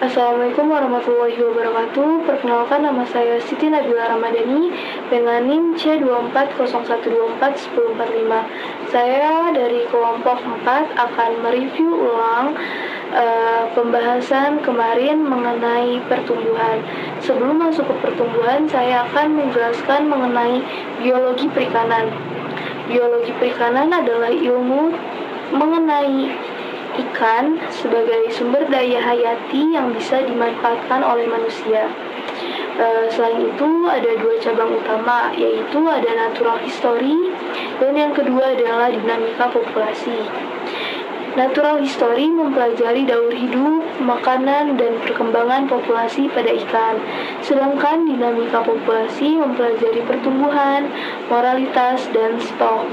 Assalamualaikum warahmatullahi wabarakatuh. Perkenalkan, nama saya Siti Nabila Ramadhani dengan NIM C2401241045. Saya dari kelompok 4 akan mereview ulang pembahasan kemarin mengenai pertumbuhan. Sebelum masuk ke pertumbuhan, saya akan menjelaskan mengenai biologi perikanan. Biologi perikanan adalah ilmu mengenai ikan sebagai sumber daya hayati yang bisa dimanfaatkan oleh manusia. Selain itu ada dua cabang utama, yaitu ada natural history dan yang kedua adalah dinamika populasi. Natural history mempelajari daur hidup, makanan, dan perkembangan populasi pada ikan. Sedangkan dinamika populasi mempelajari pertumbuhan, moralitas, dan stok.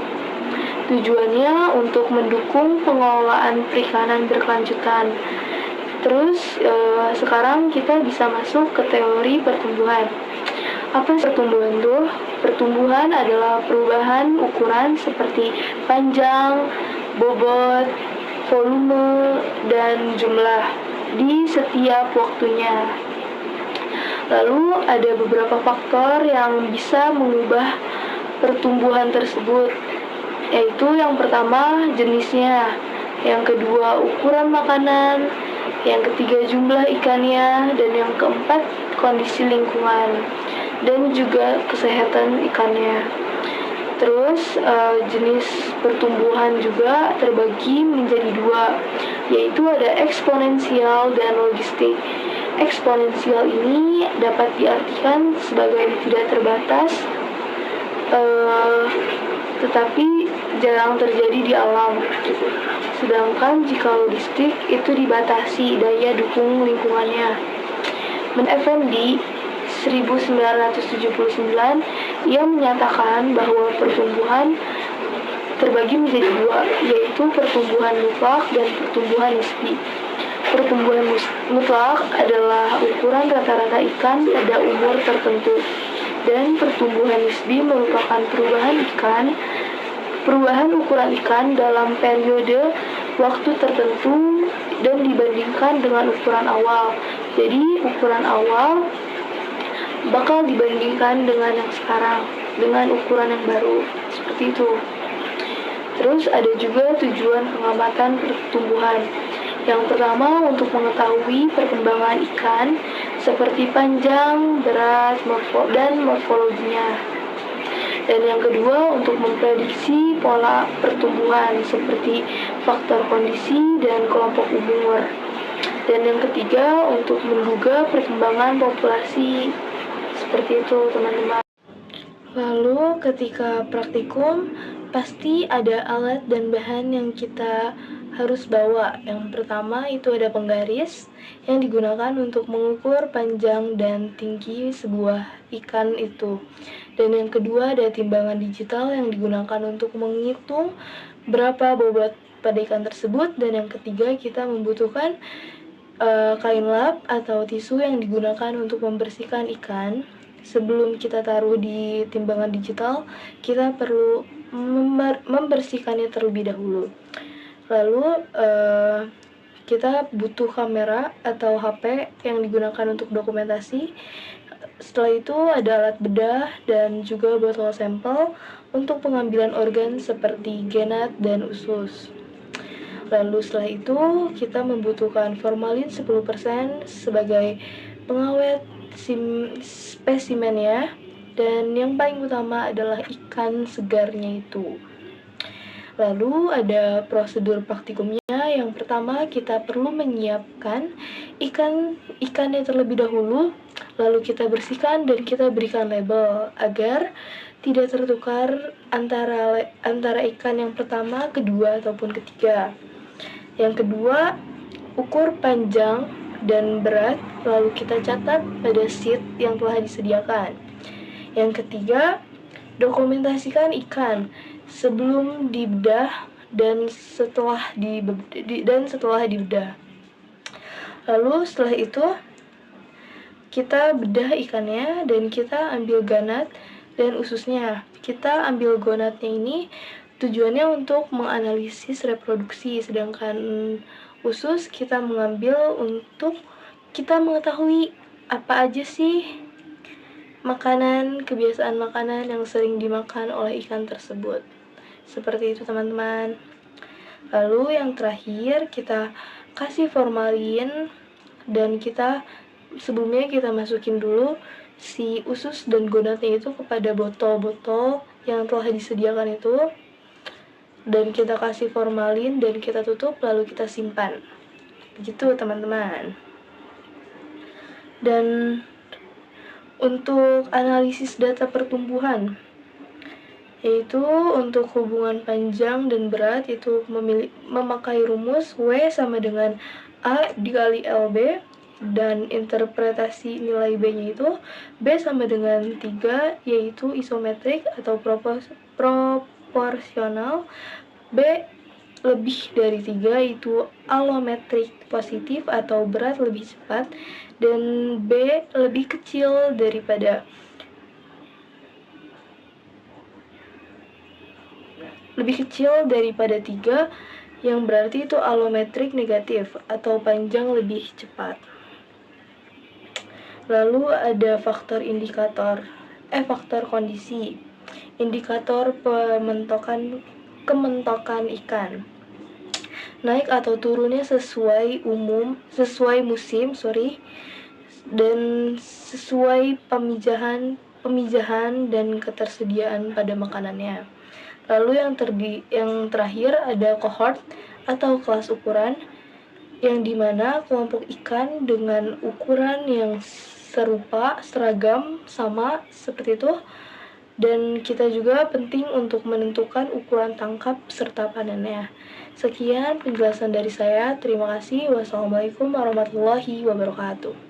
Tujuannya untuk mendukung pengelolaan perikanan berkelanjutan. Terus sekarang kita bisa masuk ke teori pertumbuhan. Apa pertumbuhan tuh? Pertumbuhan adalah perubahan ukuran seperti panjang, bobot, volume, dan jumlah di setiap waktunya. Lalu ada beberapa faktor yang bisa mengubah pertumbuhan tersebut, yaitu yang pertama jenisnya, yang kedua ukuran makanan, yang ketiga jumlah ikannya, dan yang keempat kondisi lingkungan dan juga kesehatan ikannya. Terus jenis pertumbuhan juga terbagi menjadi dua, yaitu ada eksponensial dan logistik. Eksponensial ini dapat diartikan sebagai tidak terbatas, tetapi jarang terjadi di alam. Sedangkan jika logistik itu dibatasi daya dukung lingkungannya. Effendi 1979 ia menyatakan bahwa pertumbuhan terbagi menjadi dua, yaitu pertumbuhan mutlak dan pertumbuhan nisbi. Pertumbuhan mutlak adalah ukuran rata-rata ikan pada umur tertentu, dan pertumbuhan nisbi merupakan perubahan ukuran ikan dalam periode waktu tertentu dan dibandingkan dengan ukuran awal. Jadi ukuran awal bakal dibandingkan dengan yang sekarang dengan ukuran yang baru, seperti itu. Terus ada juga tujuan pengamatan pertumbuhan. Yang pertama untuk mengetahui perkembangan ikan seperti panjang, berat, dan morfologinya. Dan yang kedua untuk memprediksi pola pertumbuhan seperti faktor kondisi dan kelompok umur. Dan yang ketiga untuk menduga perkembangan populasi. Seperti itu, teman-teman. Lalu ketika praktikum pasti ada alat dan bahan yang kita harus bawa. Yang pertama itu ada penggaris yang digunakan untuk mengukur panjang dan tinggi sebuah ikan itu. Dan yang kedua ada timbangan digital yang digunakan untuk menghitung berapa bobot pada ikan tersebut. Dan yang ketiga kita membutuhkan kain lap atau tisu yang digunakan untuk membersihkan ikan. Sebelum kita taruh di timbangan digital, kita perlu membersihkannya terlebih dahulu. Lalu kita butuh kamera atau HP yang digunakan untuk dokumentasi. Setelah itu ada alat bedah dan juga botol sampel untuk pengambilan organ seperti genat dan usus. Lalu setelah itu kita membutuhkan formalin 10% sebagai pengawet spesimennya, dan yang paling utama adalah ikan segarnya itu. Lalu ada prosedur praktikumnya. Yang pertama kita perlu menyiapkan ikannya terlebih dahulu, lalu kita bersihkan dan kita berikan label agar tidak tertukar antara ikan yang pertama, kedua ataupun ketiga. Yang kedua, ukur panjang dan berat, lalu kita catat pada sheet yang telah disediakan. Yang ketiga, dokumentasikan ikan sebelum dibedah dan setelah dibedah. Lalu setelah itu kita bedah ikannya dan kita ambil ganat dan ususnya. Kita ambil gonatnya ini tujuannya untuk menganalisis reproduksi, sedangkan usus kita mengambil untuk kita mengetahui apa aja sih kebiasaan makanan yang sering dimakan oleh ikan tersebut. Seperti itu teman-teman. Lalu yang terakhir kita kasih formalin, dan sebelumnya kita masukin dulu si usus dan gonatnya itu kepada botol-botol yang telah disediakan itu, dan kita kasih formalin dan kita tutup lalu kita simpan. Begitu teman-teman. Dan untuk analisis data pertumbuhan, yaitu untuk hubungan panjang dan berat itu memakai rumus W sama dengan A dikali LB, dan interpretasi nilai B-nya itu B sama dengan 3, yaitu isometrik atau proporsional. B lebih dari 3 itu allometrik positif atau berat lebih cepat, dan B lebih kecil daripada 3, yang berarti itu allometrik negatif atau panjang lebih cepat. Lalu ada faktor kondisi, indikator kementokan ikan. Naik atau turunnya sesuai musim, dan sesuai pemijahan dan ketersediaan pada makanannya. Lalu yang terakhir ada cohort atau kelas ukuran, yang dimana kelompok ikan dengan ukuran yang seragam, sama seperti itu. Dan kita juga penting untuk menentukan ukuran tangkap serta panennya. Sekian penjelasan dari saya. Terima kasih. Wassalamualaikum warahmatullahi wabarakatuh.